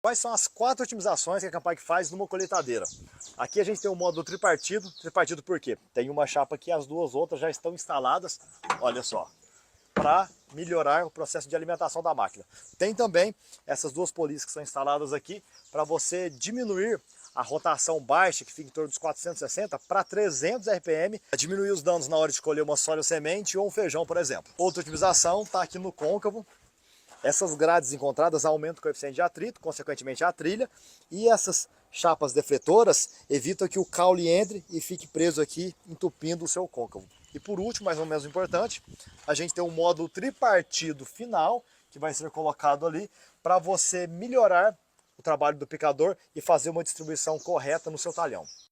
Quais são as 4 otimizações que a Campag faz numa colheitadeira? Aqui a gente tem o módulo tripartido. Tripartido por quê? Tem uma chapa aqui, as duas outras já estão instaladas, olha só, para melhorar o processo de alimentação da máquina. Tem também essas duas polias que são instaladas aqui para você diminuir a rotação baixa, que fica em torno dos 460 para 300 RPM, diminuir os danos na hora de escolher uma soja semente ou um feijão, por exemplo. Outra otimização está aqui no côncavo. Essas grades encontradas aumentam o coeficiente de atrito, consequentemente a trilha, e essas chapas defletoras evitam que o caule entre e fique preso aqui, entupindo o seu côncavo. E por último, mais ou menos importante, a gente tem um módulo tripartido final, que vai ser colocado ali, para você melhorar o trabalho do picador e fazer uma distribuição correta no seu talhão.